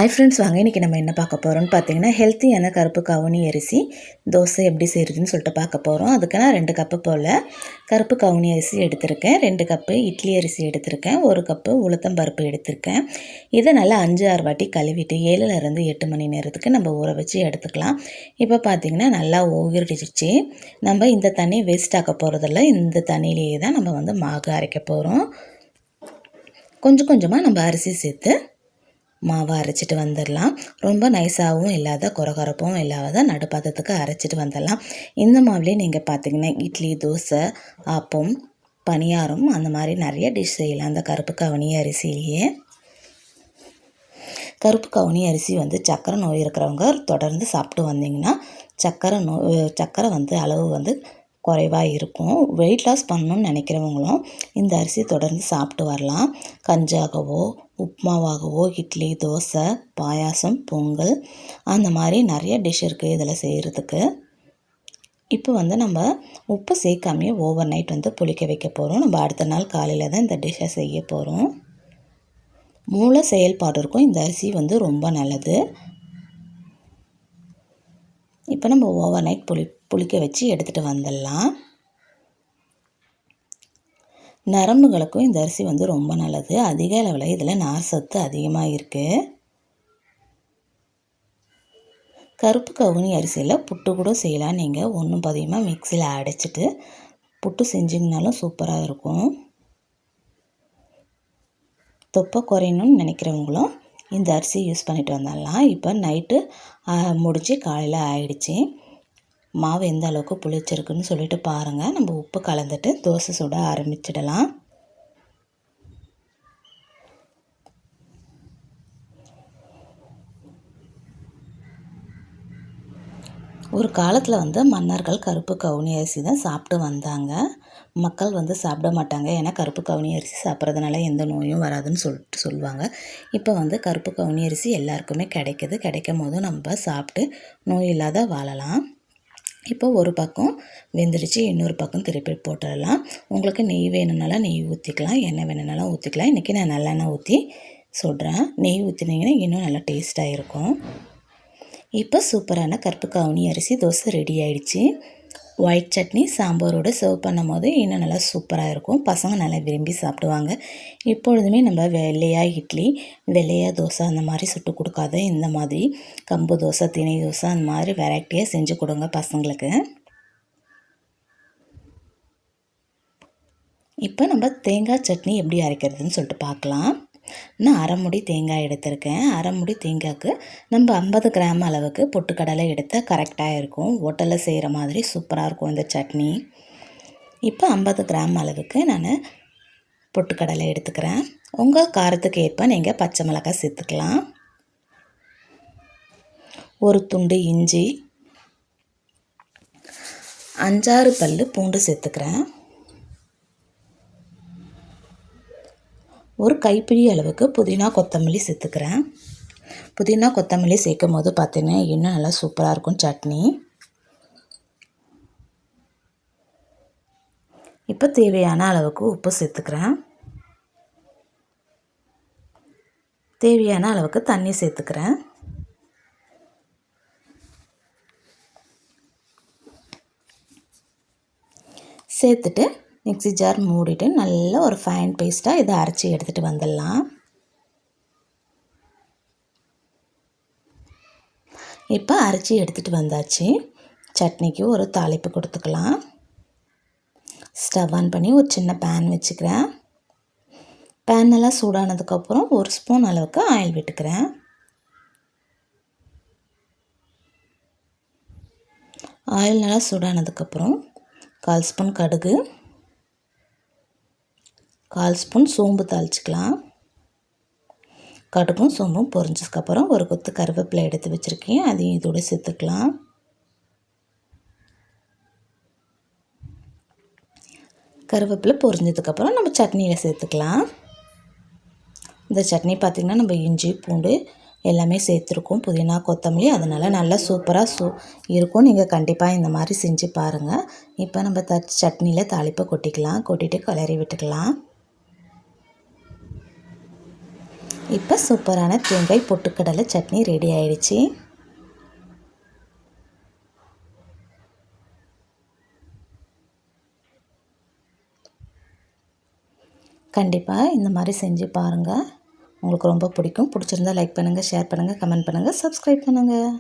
Hi friends, வாங்க இன்றைக்கி நம்ம என்ன பார்க்க போகிறோம்னு பார்த்தீங்கன்னா, ஹெல்த்தியான கருப்பு கவுனி அரிசி தோசை எப்படி செய்கிறதுன்னு சொல்லிட்டு பார்க்க போகிறோம். அதுக்கு நான் 2 கப்பு போல் கருப்பு கவுனி அரிசி எடுத்திருக்கேன், 2 கப்பு இட்லி அரிசி எடுத்திருக்கேன், 1 கப்பு உளுத்தம் பருப்பு எடுத்திருக்கேன். இதை நல்லா 5-6 வாட்டி கழுவிட்டு 7லேருந்து 8 மணி நேரத்துக்கு நம்ம ஊற வச்சு எடுத்துக்கலாம். இப்போ பார்த்திங்கன்னா நல்லா ஊறிடுச்சு. நம்ம இந்த தண்ணி வேஸ்ட் ஆக்க போகிறதில்ல, இந்த தண்ணியிலேயே தான் நம்ம மாவு அரைக்க போகிறோம். கொஞ்சம் கொஞ்சமாக நம்ம அரிசி சேர்த்து மாவை அரைச்சிட்டு வந்துடலாம். ரொம்ப நைஸாகவும் இல்லாத கொரகொரப்பும் இல்லாத நடுப்பாத்தத்துக்கு அரைச்சிட்டு வந்துடலாம். இந்த மாவுலேயே நீங்கள் பார்த்தீங்கன்னா இட்லி, தோசை, ஆப்பம், பணியாரம் அந்த மாதிரி நிறைய டிஷ் செய்யலாம். அந்த கருப்பு கவுனி அரிசியிலேயே. கருப்பு கவுனி அரிசி சர்க்கரை நோய் இருக்கிறவங்க தொடர்ந்து சாப்பிட்டு வந்தீங்கன்னா சர்க்கரை அளவு குறைவாக இருக்கும். வெயிட் லாஸ் பண்ணணும்னு நினைக்கிறவங்களும் இந்த அரிசி தொடர்ந்து சாப்பிட்டு வரலாம். கஞ்சாகவோ உப்புமாவாகவோ இட்லி, தோசை, பாயாசம், பொங்கல் அந்த மாதிரி நிறைய டிஷ் இருக்குது இதில் செய்கிறதுக்கு. இப்போ நம்ம உப்பு சேர்க்காமையே ஓவர் நைட் புளிக்க வைக்க போகிறோம். நம்ம அடுத்த நாள் காலையில் தான் இந்த டிஷ்ஷை செய்ய போகிறோம். மூளை செயல்பாடு இருக்கும் இந்த அரிசி ரொம்ப நல்லது. இப்போ நம்ம ஓவர் நைட் புளிக்க வச்சு எடுத்துகிட்டு வந்துடலாம். நரம்புகளுக்கும் இந்த அரிசி ரொம்ப நல்லது. அதிக அளவில் இதில் நார் சத்து அதிகமாக இருக்குது. கருப்பு கவுனி அரிசியில் புட்டு கூட செய்யலாம். நீங்கள் ஒன்றும் பதிகமாக மிக்சியில் அடைச்சிட்டு புட்டு செஞ்சிங்கனாலும் சூப்பராக இருக்கும். தொப்பை குறையணும்னு நினைக்கிறவங்களும் இந்த அரிசி யூஸ் பண்ணிட்டு வந்துடலாம். இப்போ நைட்டு முடிச்சு காலையில் ஆயிடுச்சு. மாவு எந்த அளவுக்கு புளிச்சிருக்குன்னு சொல்லிட்டு பாருங்கள். நம்ம உப்பு கலந்துட்டு தோசை சுட ஆரம்பிச்சிடலாம். ஒரு காலத்தில் மன்னர்கள் கருப்பு கவுனி அரிசி தான் சாப்பிட்டு வந்தாங்க. மக்கள் சாப்பிட மாட்டாங்க. ஏன்னா கருப்பு கவுனி அரிசி சாப்பிட்றதுனால எந்த நோயும் வராதுன்னு சொல்லுவாங்க. இப்போ கருப்பு கவுனி அரிசி எல்லாருக்குமே கிடைக்கிது. கிடைக்கும் போதும் நம்ம சாப்பிட்டு நோய் இல்லாத வாழலாம். இப்போ ஒரு பக்கம் வெந்துடுச்சு, இன்னொரு பக்கம் திருப்பி போட்டுடலாம். உங்களுக்கு நெய் வேணும்னாலும் நெய் ஊற்றிக்கலாம், எண்ணெய் வேணும்னாலும் ஊற்றிக்கலாம். இன்றைக்கி நான் நல்லெண்ணெய் ஊற்றி சுடுறேன். நெய் ஊற்றினீங்கன்னா இன்னும் நல்லா டேஸ்ட்டாக இருக்கும். இப்போ சூப்பரான கருப்பு கவுனி அரிசி தோசை ரெடி ஆகிடுச்சு. ஒயிட் சட்னி சாம்பாரோடு சர்வ் பண்ணும் போது இன்னும் நல்லா சூப்பராக இருக்கும். பசங்க நல்லா விரும்பி சாப்பிடுவாங்க. எப்பொழுதுமே நம்ம வெள்ளையாக இட்லி, வெள்ளையாக தோசை அந்த மாதிரி சுட்டு கொடுக்காத இந்த மாதிரி கம்பு தோசை, திணை தோசை அந்த மாதிரி வெரைட்டியாக செஞ்சு கொடுங்க பசங்களுக்கு. இப்போ நம்ம தேங்காய் சட்னி எப்படி அரைக்கிறதுன்னு சொல்லிட்டு பார்க்கலாம். நான் அரை முடி தேங்காய் எடுத்திருக்கேன். அரை முடி தேங்காய்க்கு நம்ம 50 கிராம் அளவுக்கு பொட்டுக்கடலை எடுத்தால் கரெக்டாக இருக்கும். ஹோட்டலில் செய்கிற மாதிரி சூப்பராக இருக்கும் இந்த சட்னி. இப்போ 50 கிராம் அளவுக்கு நான் பொட்டுக்கடலை எடுத்துக்கிறேன். உங்கள் காரத்துக்கு ஏற்ப நீங்கள் பச்சை மிளகாய் சேர்த்துக்கலாம். ஒரு துண்டு இஞ்சி, 5-6 பல் பூண்டு சேர்த்துக்கிறேன். ஒரு கைப்பிடி அளவுக்கு புதினா கொத்தமல்லி சேர்த்துக்கிறேன். புதினா கொத்தமல்லி சேர்க்கும் போது பார்த்தீங்கன்னா இன்னும் நல்லா சூப்பராக இருக்கும் சட்னி. இப்போ தேவையான அளவுக்கு உப்பு சேர்த்துக்கிறேன். தேவையான அளவுக்கு தண்ணி சேர்த்துக்கிறேன். சேர்த்துட்டு மிக்ஸி ஜார் மூடிட்டு நல்ல ஒரு ஃபைன் பேஸ்ட்டாக இதை அரைச்சி எடுத்துகிட்டு வந்துடலாம். இப்போ அரைச்சி எடுத்துகிட்டு வந்தாச்சு. சட்னிக்கு ஒரு தாளிப்பு கொடுத்துக்கலாம். ஸ்டவ் ஆன் பண்ணி ஒரு சின்ன பேன் வச்சுக்கிறேன். பேன் நல்லா சூடானதுக்கப்புறம் 1 ஸ்பூன் அளவுக்கு ஆயில் விட்டுக்கிறேன். ஆயில் நல்லா சூடானதுக்கப்புறம் 1/4 ஸ்பூன் கடுகு, 1/4 ஸ்பூன் சோம்பு தாளிச்சிக்கலாம். கடுகும் சோம்பும் பொரிஞ்சதுக்கப்புறம் ஒரு கொத்து கருவேப்பிலை எடுத்து வச்சுருக்கேன், அதையும் இதோடு சேர்த்துக்கலாம். கருவேப்பிலை பொரிஞ்சதுக்கப்புறம் நம்ம சட்னியில் சேர்த்துக்கலாம். இந்த சட்னி பார்த்திங்கன்னா நம்ம இஞ்சி, பூண்டு எல்லாமே சேர்த்துருக்கோம், புதினா கொத்தமல்லி, அதனால் நல்லா சூப்பராக இருக்கும். நீங்கள் கண்டிப்பாக இந்த மாதிரி செஞ்சு பாருங்கள். இப்போ நம்ம சட்னியில் தாளிப்பை கொட்டிட்டு கிளறி விட்டுக்கலாம். இப்போ சூப்பரான தேங்காய் பொட்டுக்கடலை சட்னி ரெடி ஆயிடுச்சு. கண்டிப்பாக இந்த மாதிரி செஞ்சு பாருங்கள். உங்களுக்கு ரொம்ப பிடிக்கும். பிடிச்சிருந்தா லைக் பண்ணுங்கள், ஷேர் பண்ணுங்கள், கமெண்ட் பண்ணுங்கள், சப்ஸ்கிரைப் பண்ணுங்கள்.